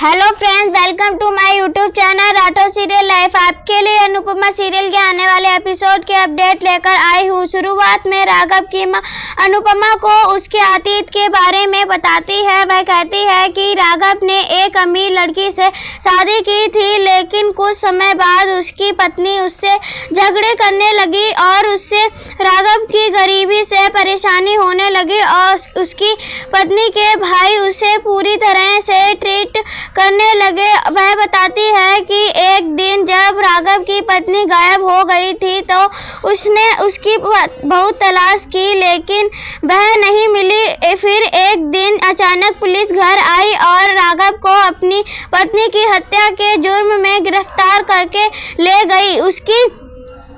Hello friends, welcome to my YouTube channel Rathore serial life. आपके लिए Anupama serial के आने वाले एपिसोड के अपडेट लेकर आई हूँ। शुरुआत में राघव की माँ अनुपमा को उसके अतीत के बारे में बताती है। वह कहती है कि राघव ने एक अमीर लड़की से शादी की थी, लेकिन कुछ समय बाद उसकी पत्नी उससे झगड़े करने लगी और उससे राघव की गरीबी से परेशानी होने लगी और उसकी पत्नी के भाई उसे पूरी तरह से ट्रीट करने लगे। वह बताती है कि एक दिन जब राघव की पत्नी गायब हो गई थी तो उसने उसकी बहुत तलाश की, लेकिन वह नहीं मिली। फिर एक दिन अचानक पुलिस घर आई और राघव को अपनी पत्नी की हत्या के जुर्म में गिरफ्तार करके ले गई। उसकी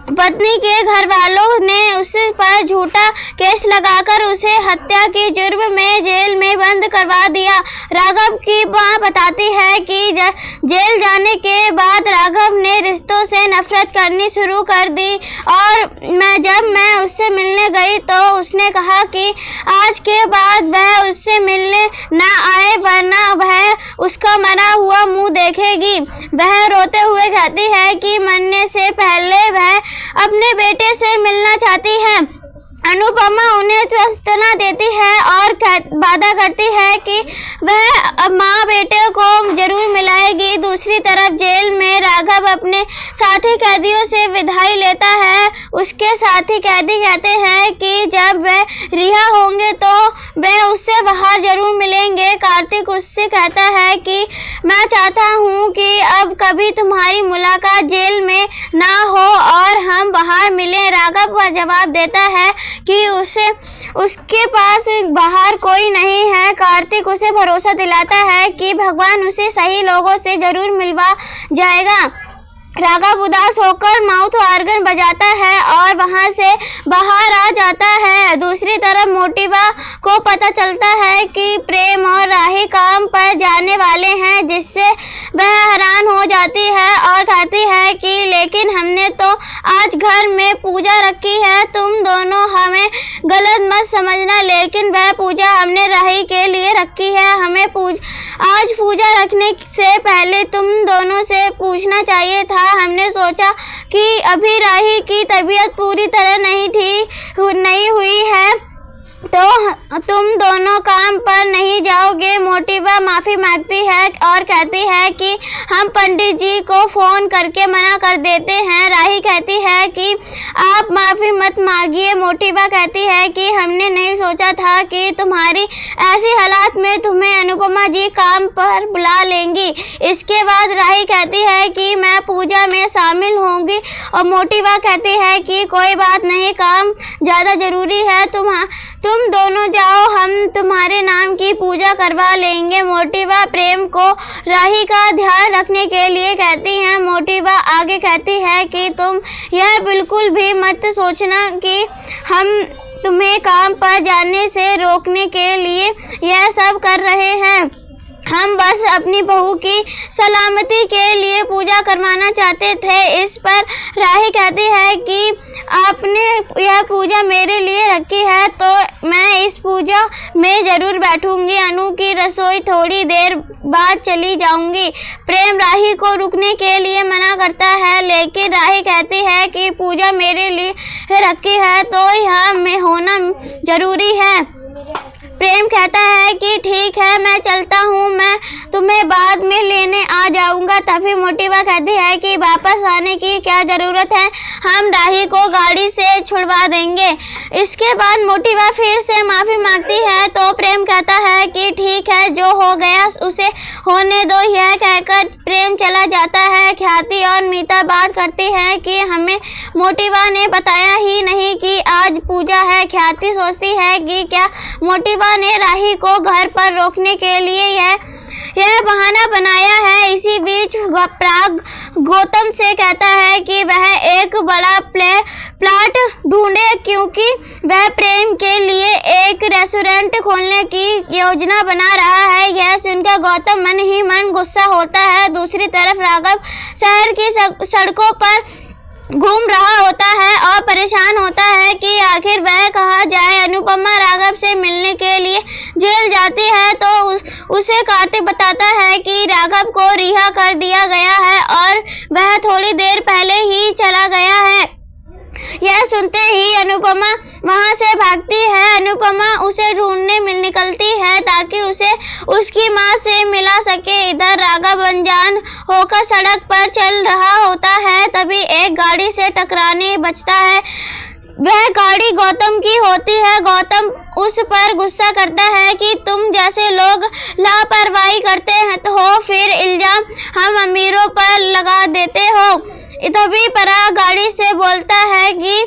पत्नी के घर वालों ने उस पर झूठा केस लगाकर उसे हत्या के जुर्म में जेल में बंद करवा दिया। राघव की मां बताती है कि जेल जाने के बाद राघव ने रिश्तों से नफरत करनी शुरू कर दी और जब मैं उससे मिलने गई तो उसने कहा कि आज के बाद वह उससे मिलने ना आए, वरना वह उसका मरा हुआ मुंह देखेगी। वह रोते हुए कहती है कि मरने से पहले वह अपने बेटे से मिलना चाहती है। अनुपमा उन्हें सांत्वना देती है और वादा करती है कि वह माँ बेटे को जरूर मिलाएगी। दूसरी तरफ जेल में राघव अपने साथी कैदियों से विदाई लेता है। उसके साथी कैदी कहते हैं कि जब वे रिहा होंगे तो वे उससे बाहर जरूर मिलेंगे। कार्तिक उससे कहता है कि मैं चाहता हूँ कि अब कभी तुम्हारी मुलाकात जेल में ना हो और हम बाहर मिलें। राघव का जवाब देता है कि उसके पास बाहर कोई नहीं है। कार्तिक उसे भरोसा दिलाता है कि भगवान उसे सही लोगों से जरूर मिलवा जाएगा। राघव उदास होकर माउथ ऑर्गन बजाता है और वहां से बाहर आ जाता है। दूसरी तरफ मोटिवा को पता चलता है कि प्रेम और राही काम पर जाने वाले हैं, जिससे वह हैरान हो जाती है और कहती है कि लेकिन हमने तो आज घर में पूजा रखी है, तुम दोनों हमें गलत मत समझना, लेकिन वह पूजा हमने राही के लिए रखी है। हमें आज पूजा रखने से पहले तुम दोनों से पूछना चाहिए था। हमने सोचा कि अभी राही की तबीयत पूरी तरह नहीं हुई है तो तुम दोनों काम पर नहीं जाओगे। मोटिवा माफ़ी मांगती है और कहती है कि हम पंडित जी को फ़ोन करके मना कर देते हैं। राही कहती है कि आप माफ़ी मत मांगिए। मोटिवा कहती है कि हमने नहीं सोचा था कि तुम्हारी ऐसी हालात में तुम्हें अनुपमा जी काम पर बुला लेंगी। इसके बाद राही कहती है कि मैं पूजा में शामिल होंगी और मोटिवा कहती है कि कोई बात नहीं, काम ज़्यादा ज़रूरी है, तुम दोनों जाओ, हम तुम्हारे नाम की पूजा करवा लेंगे। मोटिवा प्रेम को राही का ध्यान रखने के लिए कहती हैं। मोटिवा आगे कहती है कि तुम यह बिल्कुल भी मत सोचना कि हम तुम्हें काम पर जाने से रोकने के लिए यह सब कर रहे हैं। हम बस अपनी बहू की सलामती के लिए पूजा करवाना चाहते थे। इस पर राही कहती है कि आपने यह पूजा मेरे लिए रखी है तो मैं इस पूजा में ज़रूर बैठूंगी। अनु की रसोई थोड़ी देर बाद चली जाऊंगी। प्रेम राही को रुकने के लिए मना करता है, लेकिन राही कहती है कि पूजा मेरे लिए रखी है तो यहाँ में होना ज़रूरी है। प्रेम कहता है कि ठीक है, मैं चलता हूँ, मैं तुम्हें बाद में लेने आ जाऊँगा। तभी मोटिवा कहती है कि वापस आने की क्या ज़रूरत है, हम राही को गाड़ी से छुड़वा देंगे। इसके बाद मोटिवा फिर से माफ़ी मांगती है तो प्रेम कहता है कि ठीक है, जो हो गया उसे होने दो। यह कहकर प्रेम चला जाता है। ख्याति और मीता बात करती हैं कि हमें मोटिवा ने बताया ही नहीं कि आज पूजा है। ख्याति सोचती है कि क्या मोटिवा ने राही को घर पर रोकने के लिए यह बहाना बनाया है। इसी बीच प्राग गौतम से कहता है कि वह एक बड़ा प्लाट ढूंढे, क्योंकि वह प्रेम के लिए एक रेस्टोरेंट खोलने की योजना बना रहा है। यह सुनकर गौतम मन ही मन गुस्सा होता है। दूसरी तरफ राघव शहर की सड़कों पर घूम रहा होता है और परेशान होता है कि आखिर वह कहाँ जाए। अनुपमा राघव से मिलने के लिए जेल जाती है तो उसे कार्तिक बताता है कि राघव को रिहा कर दिया गया है और वह थोड़ी देर पहले ही चला गया है। यह सुनते ही अनुपमा वहां से भागती है। अनुपमा उसे ढूंढने निकलती है ताकि उसे उसकी मां से मिला सके। इधर राघव अनजान होकर सड़क पर चल रहा होता है, तभी एक गाड़ी से टकराने बचता है। वह गाड़ी गौतम की होती है। गौतम उस पर गुस्सा करता है कि तुम जैसे लोग लापरवाही करते हैं हो, फिर इल्जाम हम अमीरों पर लगा देते हो। तभी पराग गाड़ी से बोलता है कि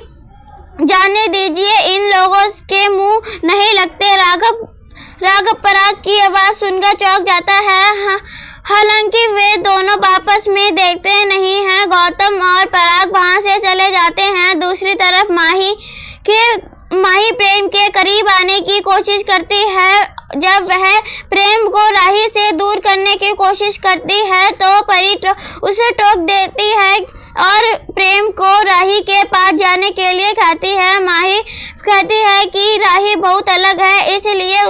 जाने दीजिए, इन लोगों के मुंह नहीं लगते। राघव पराग की आवाज सुनकर चौंक जाता है। हालांकि वे दोनों आपस में देखते नहीं हैं। गौतम और पराग वहां से चले जाते हैं। दूसरी तरफ माही प्रेम के करीब आने की कोशिश करती है। जब वह प्रेम को राही से दूर करने की कोशिश करती है तो परी उसे टोक देती है और प्रेम को राही के पास जाने के लिए कहती है। माही कहती है कि राही बहुत अलग है, इसलिए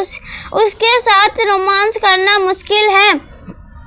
उसके साथ रोमांस करना मुश्किल है।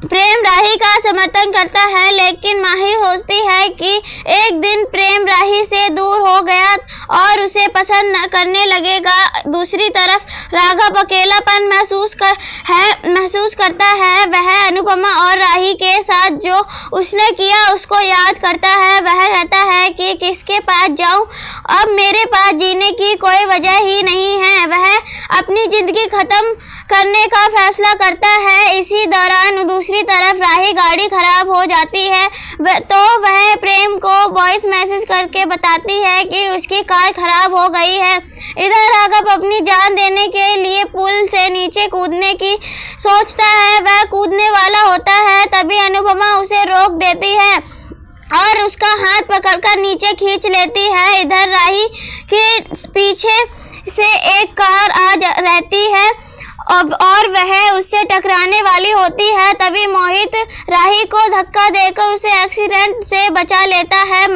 प्रेम राही का समर्थन करता है, लेकिन माही सोचती है कि एक दिन प्रेम राही से दूर हो गया और उसे पसंद न करने लगेगा। दूसरी तरफ राघव अकेलापन महसूस करता है। वह अनुपमा और राही के साथ जो उसने किया उसको याद करता है। वह कहता है कि किसके पास जाऊं, अब मेरे पास जीने की कोई वजह ही नहीं है। वह अपनी जिंदगी खत्म करने का फैसला करता है। इसी दौरान दूसरी तरफ राही गाड़ी खराब हो जाती है तो वह प्रेम को वॉइस मैसेज करके बताती है कि उसकी कार खराब हो गई है। इधर राघव अपनी जान देने के लिए पुल से नीचे कूदने की सोचता है। वह कूदने वाला होता है, तभी अनुपमा उसे रोक देती है और उसका हाथ पकड़कर नीचे खींच लेती है। इधर राही के पीछे से एक कार रहती है और वह उससे टकराने वाली होती है। तभी मोहित राही को धक्का देकर उसे एक्सीडेंट से बचा लेता है।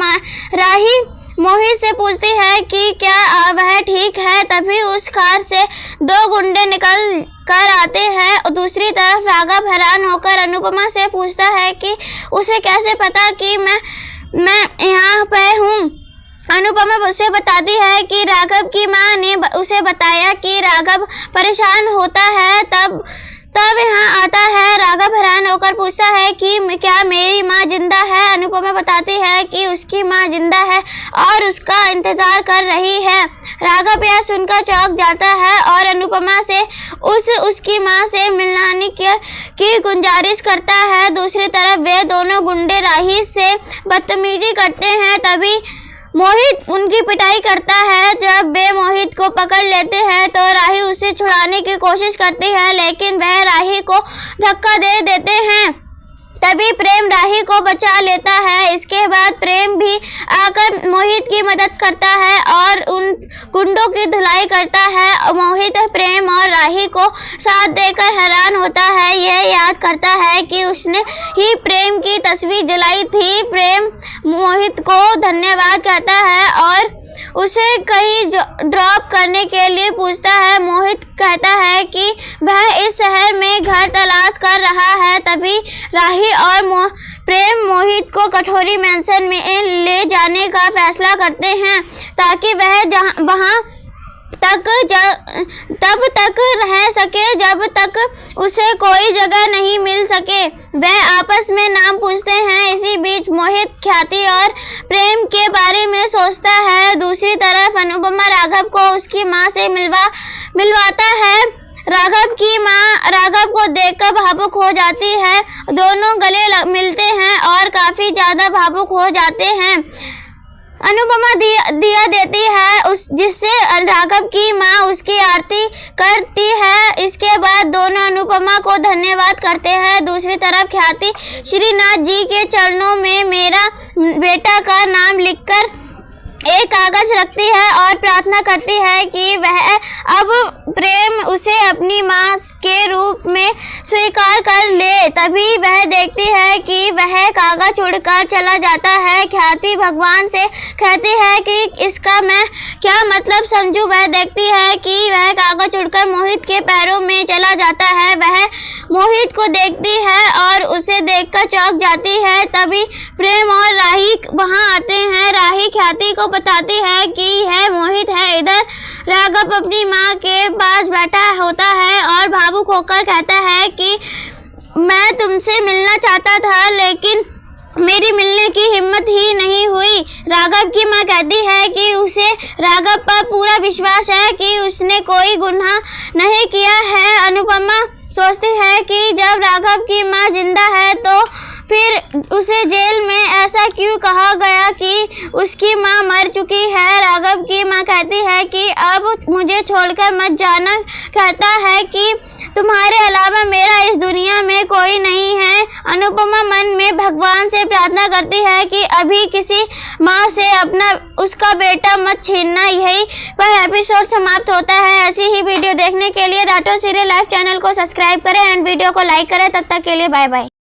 राही मोहित से पूछती है कि क्या वह ठीक है। तभी उस कार से दो गुंडे निकल कर आते हैं। दूसरी तरफ राघव हैरान होकर अनुपमा से पूछता है कि उसे कैसे पता कि मैं यहाँ पर हूँ। अनुपमा उसे बताती है कि राघव की मां ने उसे बताया कि राघव परेशान होता है। तब यहाँ आता है। राघव हैरान होकर पूछता है कि क्या मेरी मां जिंदा है। अनुपमा बताती है कि उसकी मां जिंदा है और उसका इंतजार कर रही है। राघव यह सुनकर चौंक जाता है और अनुपमा से उसकी मां से मिलने की गुजारिश करता है। दूसरी तरफ वे दोनों गुंडे राही से बदतमीजी करते हैं। तभी मोहित उनकी पिटाई करता है। जब वे मोहित को पकड़ लेते हैं तो राही उसे छुड़ाने की कोशिश करती है, लेकिन वह राही को धक्का दे देते हैं। तभी प्रेम राही को बचा लेता है। इसके बाद प्रेम भी आकर मोहित की मदद करता है और उन गुंडों की धुलाई करता है। मोहित प्रेम और राही को साथ देकर हैरान होता है। यह याद करता है कि उसने ही प्रेम की तस्वीर जलाई थी। प्रेम मोहित को धन्यवाद कहता है और उसे कहीं ड्रॉप करने के लिए पूछता है। मोहित कहता है कि वह इस शहर में घर तलाश कर रहा है। तभी राही और प्रेम मोहित को कठोरी मैंशन में ले जाने का फैसला करते हैं ताकि वह वहां तब तक रह सके जब तक उसे कोई जगह नहीं मिल सके। वह आपस में नाम पूछते हैं। इसी बीच मोहित ख्याति और प्रेम के बारे में सोचता है। दूसरी तरफ अनुपमा राघव को उसकी मां से मिलवाता है। राघव की मां राघव को देखकर भावुक हो जाती है। दोनों गले मिलते हैं और काफी ज्यादा भावुक हो जाते हैं। अनुपमा दिया देती है जिससे राघव की मां उसकी आरती करती है। इसके बाद दोनों अनुपमा को धन्यवाद करते हैं। दूसरी तरफ ख्याति श्रीनाथ जी के चरणों में मेरा बेटा का नाम लिखकर एक कागज रखती है और प्रार्थना करती है कि वह अब प्रेम उसे अपनी माँ के रूप में स्वीकार कर ले। तभी वह देखती है कि वह कागज उड़कर चला जाता है। ख्याति भगवान से कहती है कि इसका मैं क्या मतलब समझूं। वह देखती है कि वह कागज उड़कर मोहित के पैरों में चला जाता है। वह मोहित को देखती है और उसे देखकर चौंक जाती है। तभी प्रेम और राही वहां आते हैं। राही ख्याति को बताती है कि यह मोहित है। इधर राघव अपनी माँ के पास बैठा होता है और भावुक होकर कहता है कि मैं तुमसे मिलना चाहता था, लेकिन मेरी मिलने की हिम्मत ही नहीं हुई। राघव की माँ कहती है कि उसे राघव पर पूरा विश्वास है कि उसने कोई गुनाह नहीं किया है। अनुपमा सोचती है कि जब राघव की माँ जिंदा है तो फिर उसे जेल में ऐसा क्यों कहा गया कि उसकी माँ मर चुकी है। राघव की माँ कहती है कि अब मुझे छोड़कर मत जाना। कहता है कि तुम्हारे अलावा मेरा इस दुनिया में कोई नहीं है। अनुपमा मन में भगवान से प्रार्थना करती है कि अभी किसी माँ से अपना उसका बेटा मत छीनना। यही पर एपिसोड समाप्त होता है। ऐसी ही वीडियो देखने के लिए राठौर सीरियल लाइव चैनल को सब्सक्राइब करें एंड वीडियो को लाइक करें। तब तक के लिए बाय बाय।